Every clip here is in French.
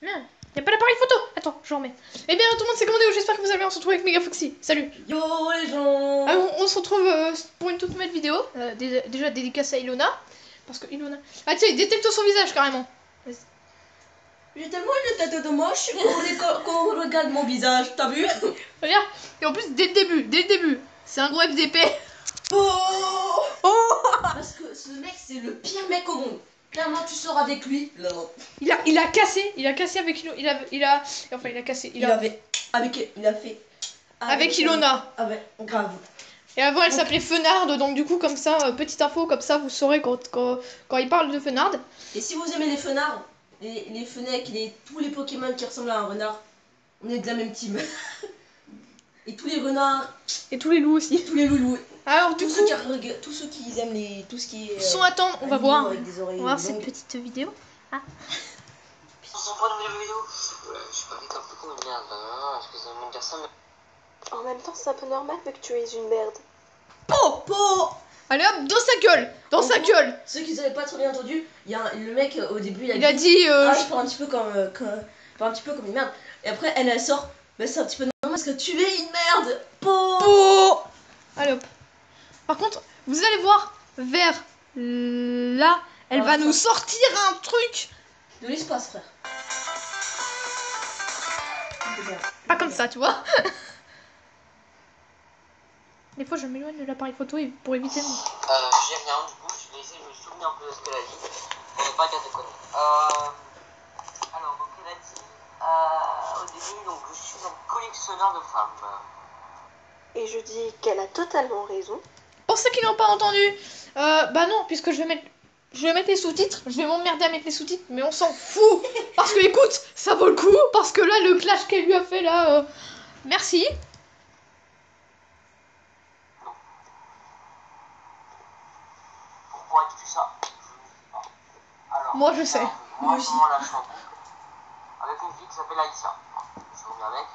Non, y a pas l'appareil photo. Attends, je remets. Eh bien, tout le monde s'est commandé. J'espère que vous allez bien. On se retrouve avec Megafoxy. Salut. Yo les gens. Alors, on se retrouve pour une toute nouvelle vidéo. Déjà dédicace à Ilona. Parce que Ilona... Ah tiens, il détecte son visage carrément. J'ai tellement une tête de moche qu'on regarde mon visage, t'as vu? Regarde. Et en plus, dès le début, c'est un gros FDP. Oh. Parce que ce mec c'est le pire mec au monde. Clairement tu sors avec lui. Non. Il a cassé avec Ilona. Il a cassé. Il a fait Avec Ilona. Ah ouais, grave. Et avant elle s'appelait Fenard, donc du coup comme ça, petite info, comme ça vous saurez quand il parle de Fenard. Et si vous aimez les fenards, les fennecs, tous les Pokémon qui ressemblent à un renard, on est de la même team. Et tous les renards. Et tous les loups aussi. Tous les loulous. Alors du coup, tous ceux qui aiment tout ce qui est... sans attendre, on va voir. On va voir cette petite vidéo. Ah. On s'en prend une vidéo. Je suis pas vite un peu comme une merde, hein. Excusez-moi de dire ça, mais... En même temps, c'est un peu normal vu que tu es une merde. Po. Allez hop, dans sa gueule. Dans sa gueule. Ceux qui n'avaient pas trop bien entendu, le mec au début il a dit ah, je parle un petit peu comme une merde. Et après elle sort, mais c'est un petit peu normal parce que tu es une merde. Po. Allez hop. Par contre, vous allez voir vers là, elle va nous sortir un truc de l'espace, frère. Pas comme ça, tu vois. Des fois, je m'éloigne de l'appareil photo pour éviter. J'ai rien, du coup, je vais essayer de me souvenir un peu de ce qu'elle a dit. On n'est pas qu'à déconner. Alors, donc, elle a dit au début, donc, je suis un collectionneur de femmes. Et je dis qu'elle a totalement raison. Pour ceux qui n'ont pas entendu, bah non, puisque je vais mettre les sous-titres, je vais m'emmerder à mettre les sous-titres, mais on s'en fout. Parce que, écoute, ça vaut le coup, parce que là, le clash qu'elle lui a fait, là, merci. Pourquoi dis-tu ça? Je ne sais pas. Alors, Moi, je sais. Moi, je suis en couple avec une fille qui s'appelle Aïssa. Je suis bien avec.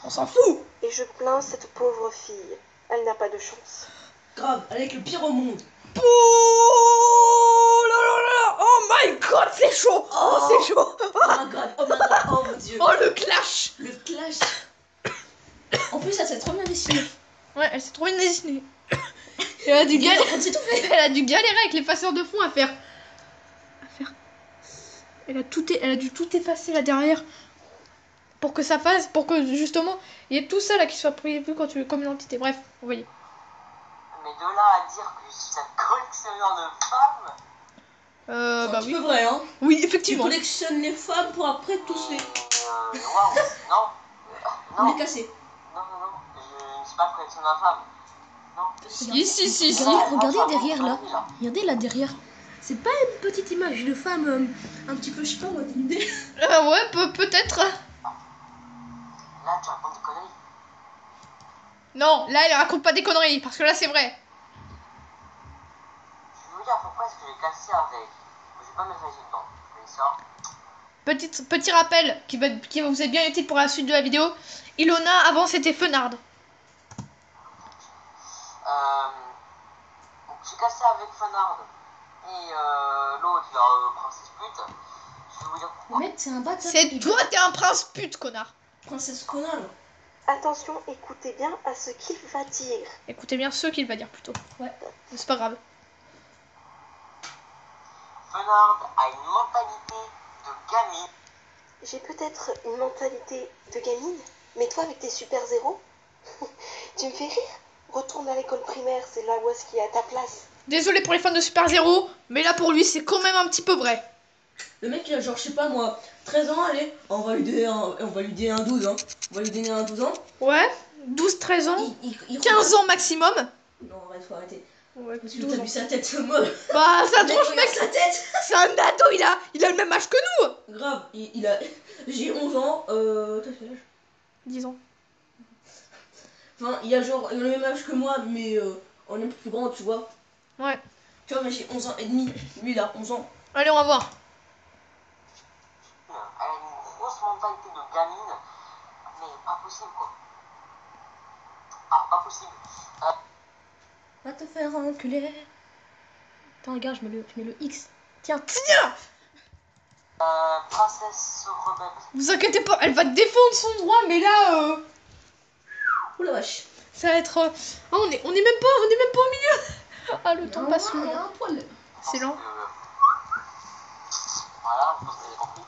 On s'en fout. Et je plains cette pauvre fille. Elle n'a pas de chance. Grave, avec le pire au monde. Oh là là là. Oh my god, c'est chaud. Oh, c'est chaud. Oh my god, oh mon dieu. Oh, le clash. Le clash. En plus, elle s'est trop bien dessinée. Ouais, elle s'est trop bien dessinée. Elle a dû galérer. Elle a dû galérer avec les passeurs de fond à faire. Elle a dû tout effacer là derrière pour que ça fasse, pour que justement il y ait tout ça là qui soit prévu quand tu comme une entité. Bref, vous voyez. Mais de là à dire que je suis un collectionneur de femmes. C'est Bah un petit oui. peu vrai, hein. Oui, Tu effectivement. collectionnes les femmes pour après tous les... Waouh, non. Pour les casser. Non, je ne suis pas collectionneur de femmes. Non. Si. Regardez derrière là. Regardez là derrière. C'est pas une petite image de femme un petit peu, je sais pas moi, t'as une idée? Ouais, peut-être. Là, tu racontes des conneries. Non, là elle raconte pas des conneries parce que là c'est vrai. Je vais vous dire pourquoi est-ce que j'ai cassé avec. Je vais pas mettre les yeux dedans. Je fais ça. Petit rappel qui va vous être bien utile pour la suite de la vidéo. Ilona avant c'était Fenard. Donc, j'ai cassé avec Fenard. Et l'autre, là, princesse pute. Je vais vous dire pourquoi. Mec, c'est un bâtard. C'est toi, t'es un prince pute, connard. Princesse Conan. Attention, écoutez bien à ce qu'il va dire. Écoutez bien ce qu'il va dire plutôt. Ouais. C'est pas grave. Fenard a une mentalité de gamine. J'ai peut-être une mentalité de gamine, mais toi avec tes super zéros, tu me fais rire. Retourne à l'école primaire, c'est là où est-ce qu'il y a ta place. Désolé pour les fans de Super Zero, mais là pour lui c'est quand même un petit peu vrai. Le mec il a genre, je sais pas moi, 13 ans, allez, on va lui donner un 12 ans. On va lui donner un 12 ans. Ouais, 12-13 ans, Il 15 ans maximum. Non, arrête, faut arrêter. Ouais, Parce que t'as vu sa tête, ce mode. bah ça Mec, tronche regarde mec, sa tête. c'est un ado, il a le même âge que nous. Grave, il a... J'ai 11 ans, t'as quel âge? 10 ans. Enfin, il a genre le même âge que moi, mais on est un peu plus grand, tu vois. Ouais. Tu vois, mais j'ai 11 ans et demi. Lui, il a 11 ans. Allez, on va voir. Elle a une grosse mentalité de gamine. Mais pas possible, quoi. Ah, pas possible. Va te faire enculer. Attends, regarde, je mets le X. Tiens. Princesse rebelle. Vous inquiétez pas, elle va défendre son droit, mais là, Oh la vache. ça va être... Ah, on est même pas au milieu. Ah, le temps passe Il y a lent. un poil. C'est lent. Voilà, je pense que vous avez compris.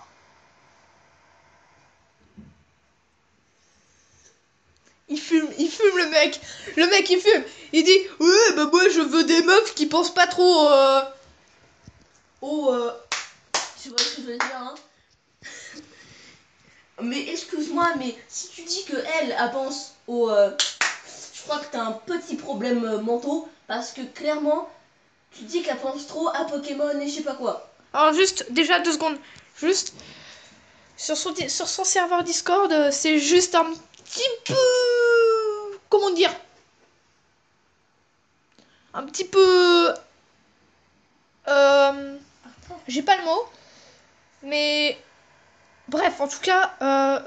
Il fume le mec. Le mec, il fume. Il dit, ouais, bah moi, je veux des meufs qui pensent pas trop... Oh, tu vois ce que je veux dire, hein. Mais excuse-moi, mais si tu dis que elle pense au... je crois que t'as un petit problème mentaux, parce que clairement, tu dis qu'elle pense trop à Pokémon et je sais pas quoi. Alors juste, déjà 2 secondes. Juste, sur son serveur Discord, c'est juste un petit peu... Comment dire? Un petit peu... J'ai pas le mot. Mais... Bref, en tout cas,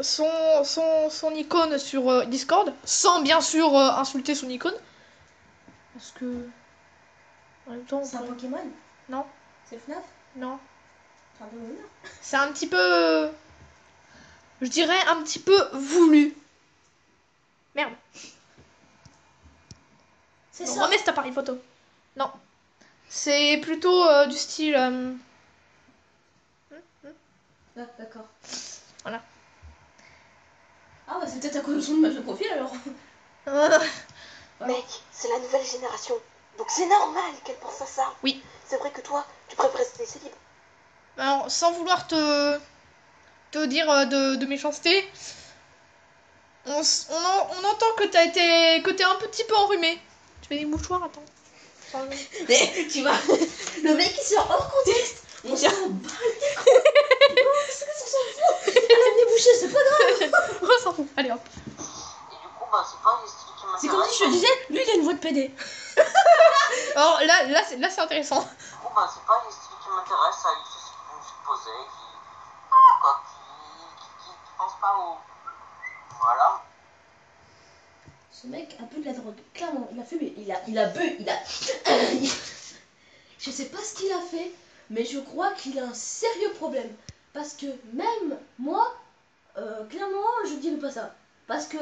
son icône sur Discord, sans bien sûr insulter son icône. Parce que... En même temps... C'est un Pokémon? Non, C'est FNAF? non. C'est un Pokémon? C'est un petit peu... Je dirais un petit peu voulu. Merde. C'est Non, ça. remets cet appareil photo. Non. C'est plutôt du style... Ah, d'accord. Voilà. Ah ouais, c'est peut-être à cause de son image de profil alors. Mec, c'est la nouvelle génération. Donc c'est normal qu'elle pense à ça. Oui. C'est vrai que toi, tu préfères rester célib. Alors, sans vouloir te dire de méchanceté, on entend que t'es un petit peu enrhumé. Tu fais des mouchoirs, attends. Enfin, Mais tu vois, le mec il sort hors contexte. On s'en bat les couilles. Non, c'est que ça s'en fout. Elle a le nez bouché, c'est pas grave. on s'en fout. Allez hop. Et du coup, bah, c'est pas les styles qui m'intéressent. C'est comme si je te disais, lui il a une voix de PD. Alors là c'est intéressant. Du coup, bah, c'est pas les styles qui m'intéressent, ça, il suffit de me supposer, qui pense pas au... Voilà. Ce mec a bu de la drogue, clairement, il a fumé, il a bu, il a... Je sais pas ce qu'il a fait, mais je crois qu'il a un sérieux problème. Parce que même moi, clairement, je dirais pas ça. Parce que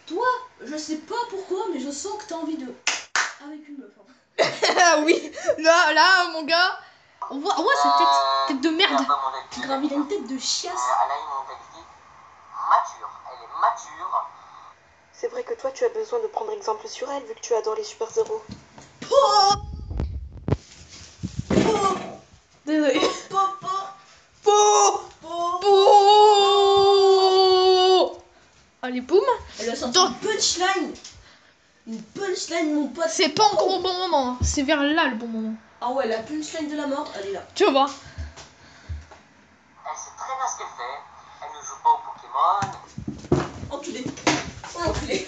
toi, je sais pas pourquoi, mais je sens que t'as envie de... Avec une meuf. Hein. Ah oui. Là mon gars. On voit sa tête de merde. Grave, il a une tête de chiasse. Elle a une mentalité mature. Elle est mature. C'est vrai que toi, tu as besoin de prendre exemple sur elle, vu que tu adores les super-héros. Oh, Désolé. oh, Allez boum. Elle a sorti Donc- une punchline. Une punchline, mon pote. C'est pas encore au bon moment. Hein. C'est vers là le bon moment. Ah ouais, la punchline de la mort, elle est là. Tu vas voir. Elle sait très bien ce qu'elle fait. Elle ne joue pas au Pokémon. Enculé. Enculé.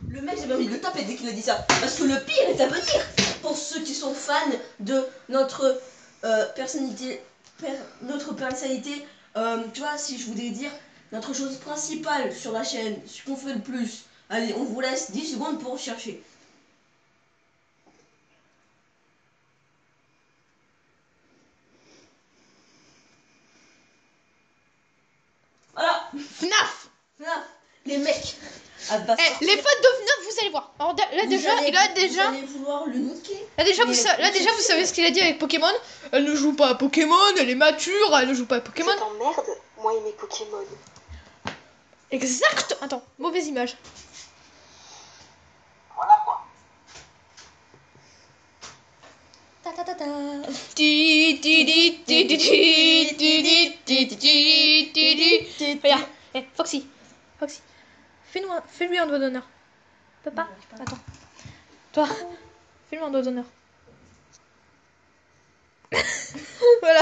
Le mec, j'ai envie de le taper dès qu'il a dit ça. Parce que le pire est à venir. Pour ceux qui sont fans de notre personnalité. Notre personnalité. Tu vois, si je voulais dire notre chose principale sur la chaîne, ce qu'on fait le plus. Allez, on vous laisse 10 secondes pour chercher. Voilà. FNAF. Là, les mecs. Eh, les fans de FNAF, vous allez voir. Alors là déjà, Vous allez vouloir le niquer. là déjà, Mais vous savez ce qu'il a dit avec Pokémon. Elle ne joue pas à Pokémon, elle est mature, elle ne joue pas à Pokémon. Je t'emmerde, moi et mes Pokémon. Exact. Attends, mauvaise image. Voilà quoi. Ta ta ta ta. Regarde, Foxy, fais-lui un doigt d'honneur. Papa, attends. Toi, fais-lui un doigt d'honneur. Voilà.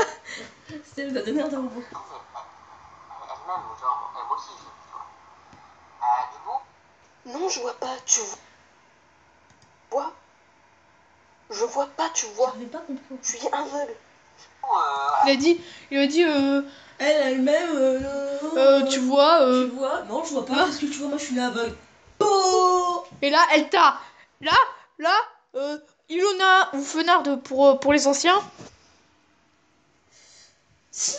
C'était le doigt d'honneur d'un robot. Elle-même, genre, elle aussi, tu vois. Du coup, Non, je vois pas, tu vois. Je vois pas, tu vois. J'avais pas compris. Je suis aveugle. Il a dit, Elle-même, tu vois, Tu vois? Non, je vois pas, parce que tu vois, moi je suis aveugle. Oh, et là, elle t'a, là, Ilona ou Fenard pour les anciens. Si.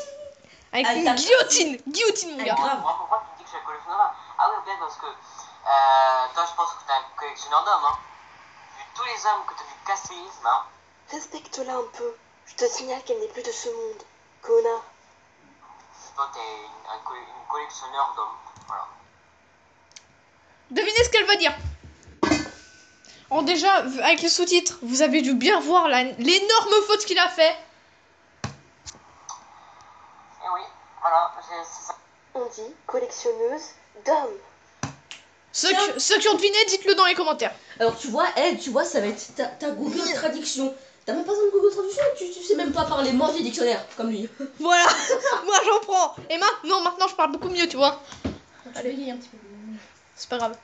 Avec Avec une ta guillotine. Guillotine, mon Ah, gars. grave. Moi, pourquoi tu me dis que je suis un collectionneur? Ah oui, bien parce que toi, je pense que t'es un collectionneur d'hommes, hein. Vu tous les hommes que t'as dû casser, hein. Respecte-la un peu. Je te signale qu'elle n'est plus de ce monde. Connard. Toi, t'es une collectionneur d'hommes. Voilà. Devinez ce qu'elle va dire. Alors déjà, avec les sous-titres, vous avez dû bien voir l'énorme faute qu'il a fait. Et oui, voilà, c'est ça. On dit collectionneuse d'hommes. Ceux qui ont deviné, dites-le dans les commentaires. Alors tu vois, elle, tu vois, ça va être ta Google Traduction. T'as même pas besoin de Google Traduction, tu sais même pas parler, manger dictionnaire, comme lui. Voilà, moi j'en prends. Et maintenant je parle beaucoup mieux, tu vois. Allez, un petit peu. C'est pas grave.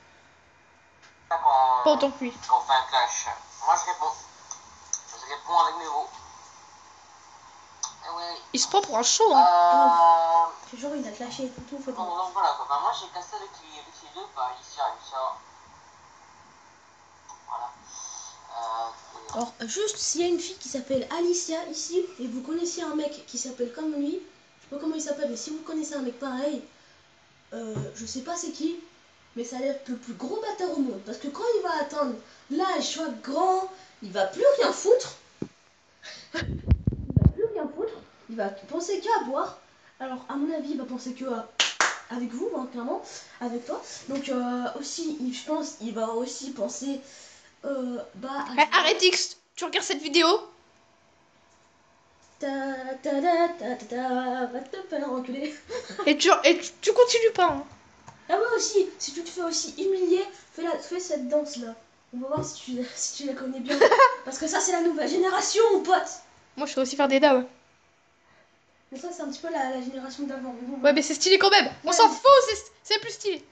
Quand, Pas autant que lui. quand on fait un clash, moi je réponds. Je réponds avec mes mots. Et oui. Il se prend pour un show, hein. C'est genre, il a clashé et tout, faut Donc voilà, quoi. Enfin, moi j'ai cassé avec les deux, bah Alicia. Voilà. Alors, juste, s'il y a une fille qui s'appelle Alicia ici, et vous connaissez un mec qui s'appelle comme lui, je sais pas comment il s'appelle, mais si vous connaissez un mec pareil, je sais pas c'est qui, mais ça a l'air le plus gros bâtard au monde. Parce que quand il va atteindre l'âge, soit grand, il va plus rien foutre. Il va penser qu'à boire. Alors, à mon avis, il va penser que avec vous, hein, clairement, avec toi. Donc, aussi, je pense, il va aussi penser. Arrête X, tu regardes cette vidéo. Va te faire enculer. Et tu continues pas, hein. Ah ouais, aussi, si tu te fais aussi humilier, fais cette danse là. On va voir si tu la connais bien. Parce que ça, c'est la nouvelle génération, mon pote. Moi je sais aussi faire des dames. Mais ça, c'est un petit peu la génération d'avant. Mais bon, Ouais, mais c'est stylé quand même. On Ouais, s'en mais- fout, c'est plus stylé.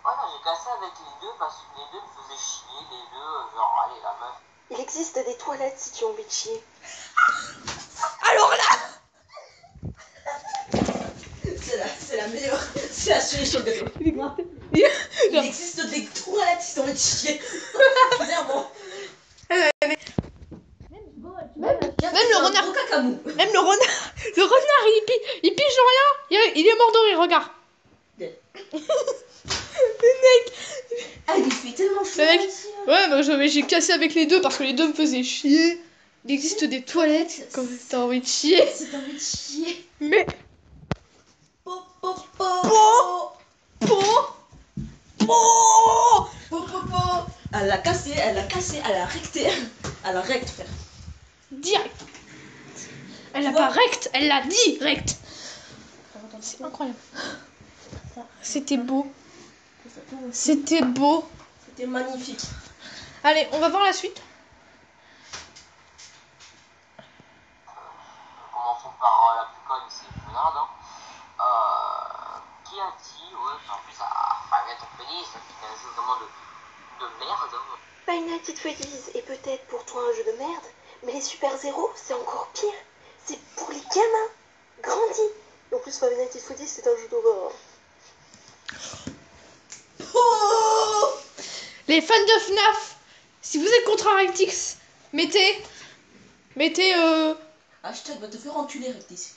Ouais, non, j'ai cassé avec les deux parce que les deux me faisaient chier, les deux, genre, allez, la meuf. Il existe des toilettes si tu as envie de chier. Alors là, C'est la meilleure. C'est la cerise sur le gâteau. Il existe des toilettes si t'as envie de chier. Clairement. Même le renard. Même le renard, il pige rien. Il est mort de rire, regarde. Ah, il fait tellement chaud. Le mec- ici, hein. Ouais, mais j'ai cassé avec les deux parce que les deux me faisaient chier. Il existe des toilettes quand t'as envie de chier. Si t'as envie de chier. Mais Po, po, po. Po. Po, po, po. Elle l'a cassé, elle a recté. Elle a recte, frère. Direct. Elle l'a Tu vois pas rect, elle l'a direct. C'est incroyable. C'était beau. C'était beau. C'était magnifique. Allez, on va voir la suite. Commençons par la plus conne ici, Renard, hein. Qui a dit, ouais, en plus, à ton pénis, c'était un jeu vraiment de merde, hein. Five Nights at Freddy's est peut-être pour toi un jeu de merde, mais les super-héros, c'est encore pire. C'est pour les gamins. Grandis. Et en plus, Five Nights at Freddy's, c'est un jeu d'horreur. Oh, Les fans de FNAF, si vous êtes contre Arctix, mettez hashtag va te faire enculer, Rectis.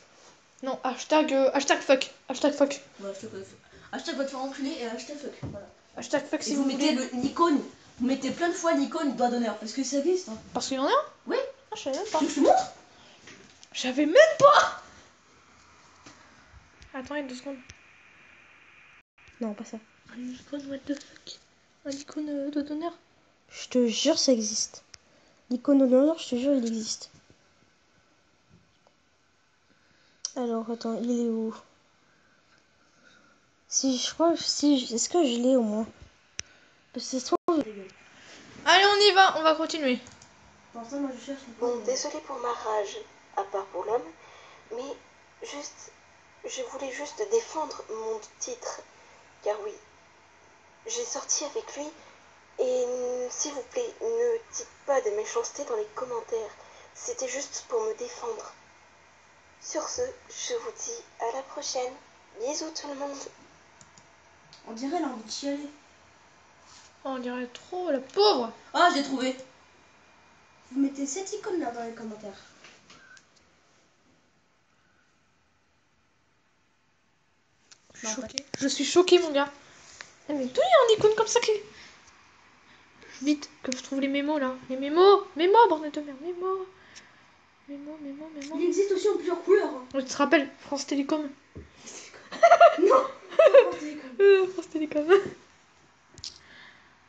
non, hashtag fuck. Hashtag fuck. Ouais, hashtag va te faire enculer et hashtag fuck. Voilà. Hashtag fuck Et si vous vous mettez voulez. l'icône. Vous mettez plein de fois l'icône doigt d'honneur. Parce que ça existe. Hein. Parce qu'il y en a un. Oui. Ah, je savais même pas. Tu veux que je te montre? J'avais même pas. Attends, 2 secondes. Non, pas ça. Un icône, what the fuck. Un icône d'honneur. Je te jure, ça existe. L'icône d'honneur, je te jure, il existe. Alors, attends, il est où? Si, je crois, est-ce que je l'ai au moins? Parce que ça se trouve... Allez, on y va, on va continuer. Pour l'instant, moi, je cherche. Bon, désolé pour ma rage, à part pour l'homme, mais je voulais juste défendre mon titre. Car oui, j'ai sorti avec lui, et s'il vous plaît, ne dites pas des méchancetés dans les commentaires. C'était juste pour me défendre. Sur ce, je vous dis à la prochaine. Bisous tout le monde. On dirait, elle a envie de chialer. Oh, on dirait trop, la pauvre. Ah, je l'ai trouvé. Vous mettez cette icône là dans les commentaires. Je suis choquée. Je suis choquée, mon gars. Eh, mais d'où il y a une icône comme ça qui... Vite, que je trouve les mémos là. Les mémos. Mémos, bordel de merde. Mémos. Mémos. Il existe aussi en plusieurs couleurs. Hein. Oui, tu te rappelles France Télécom. Non, pas France Télécom. France Télécom.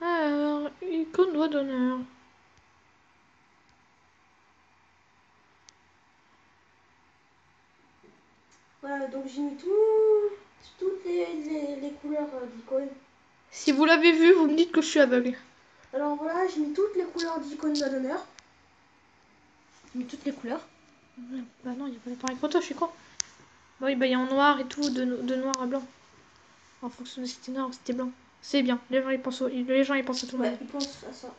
Alors, icône doigt d'honneur. Voilà, donc j'ai mis toutes les couleurs d'icônes. Si vous l'avez vu, vous me dites que je suis aveugle. Alors voilà, j'ai mis toutes les couleurs d'icônes doigt d'honneur. J'ai mis toutes les couleurs. Bah non, il n'y a pas d'appareil photo, je suis con. Bah oui, bah il y a en noir et tout, de noir à blanc. En fonction de si c'était noir ou si c'était blanc. C'est bien, les gens ils pensent à tout le Ouais, monde. ils pensent à ça.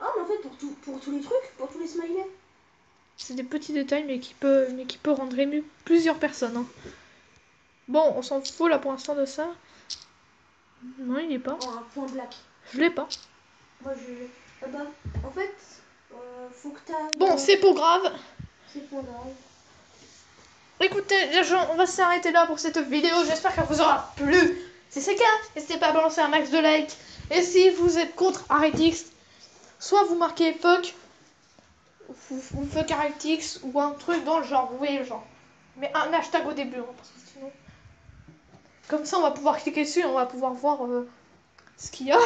Ah, mais en fait, pour tous les trucs, pour tous les smileys. C'est des petits détails mais qui peut rendre ému plusieurs personnes. Hein. Bon, on s'en fout là pour l'instant de ça. Non, il est pas. Oh, un point black. Je l'ai pas. Moi, ah bah, en fait, faut que t'as... Bon, c'est pas grave. C'est pas grave. Écoutez, les gens, on va s'arrêter là pour cette vidéo. J'espère qu'elle vous aura plu. Si c'est le cas, n'hésitez pas à balancer un max de likes. Et si vous êtes contre RTX, soit vous marquez fuck, ou fuck RTX, ou un truc dans le genre, vous voyez le genre. Mais un hashtag au début, hein, parce que sinon... Comme ça, on va pouvoir cliquer dessus et on va pouvoir voir ce qu'il y a.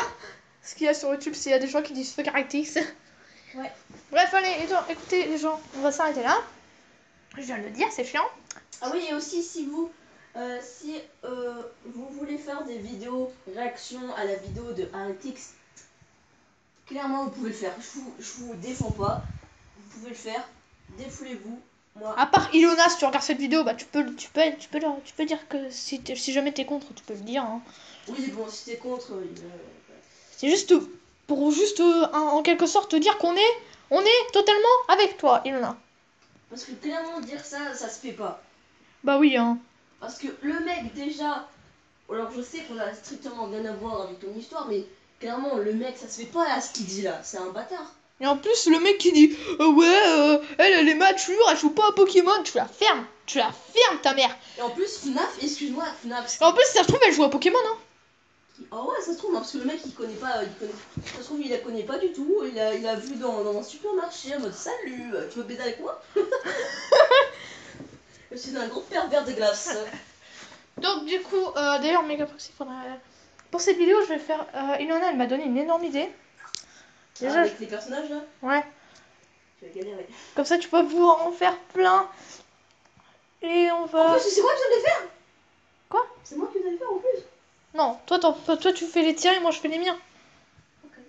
Ce qu'il y a sur YouTube s'il y a des gens qui disent fuck RTX. Ouais. Bref, allez, écoutez les gens, on va s'arrêter là. Je viens de le dire, c'est chiant. Ah oui, et aussi si vous voulez faire des vidéos réaction à la vidéo de RTX, clairement vous pouvez le faire. Je vous défends pas. Vous pouvez le faire. Défoulez-vous. Moi. À part Ilona, si tu regardes cette vidéo, bah tu peux dire que si jamais t'es contre, tu peux le dire. Hein. Oui, bon, si t'es contre. C'est juste pour en quelque sorte te dire qu'on est totalement avec toi, Ilona. Parce que clairement dire ça se fait pas. Bah oui, hein. Parce que le mec déjà, alors je sais qu'on a strictement rien à voir avec ton histoire, mais clairement le mec ça se fait pas là ce qu'il dit là, c'est un bâtard. Et en plus, le mec qui dit elle est mature, elle joue pas à Pokémon, tu la fermes ta mère. Et en plus FNAF, excuse-moi FNAF. Et en plus, ça se trouve, elle joue à Pokémon, hein. Ah ouais, ça se trouve, hein, parce que le mec il connaît pas, ça se trouve il la connaît pas du tout, il a vu dans un supermarché en mode salut, tu veux baiser avec moi? C'est un gros pervers de glace. Donc du coup, d'ailleurs, Megaproxy, pour cette vidéo, je vais faire... Ilona, elle m'a donné une énorme idée. Déjà, avec les personnages là, ouais. tu vas galérer. Comme ça, tu peux pouvoir en faire plein. Et on va... En plus, c'est moi qui dois les faire. Quoi? C'est moi qui dois les faire en plus. Non, toi tu fais les tiens et moi je fais les miens. Okay.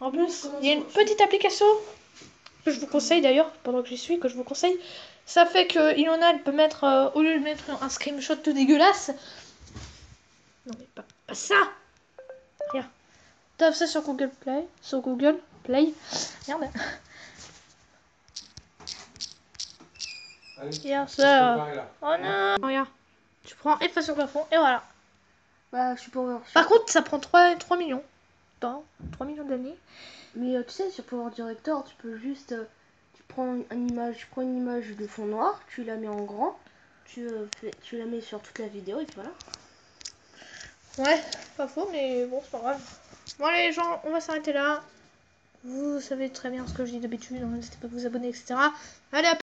En plus, il y a une petite application que je vous conseille d'ailleurs, pendant que j'y suis, que je vous conseille. Ça fait que Ilona, elle peut mettre, au lieu de mettre un screenshot tout dégueulasse... Non mais pas ça. Regarde. Tape ça sur Google Play. Merde. Regarde ça. Oh non. Regarde. Tu prends efface sur le plafond et voilà. Bah, je suis Power. Par contre, ça prend 3 millions. 3 millions d'années. Mais tu sais, sur Power Director, tu peux juste. Tu prends une image de fond noir, tu la mets en grand, tu la mets sur toute la vidéo et puis voilà. Ouais, pas faux, mais bon, c'est pas grave. Bon, allez, les gens, on va s'arrêter là. Vous savez très bien ce que je dis d'habitude, n'hésitez pas à vous abonner, etc. Allez, à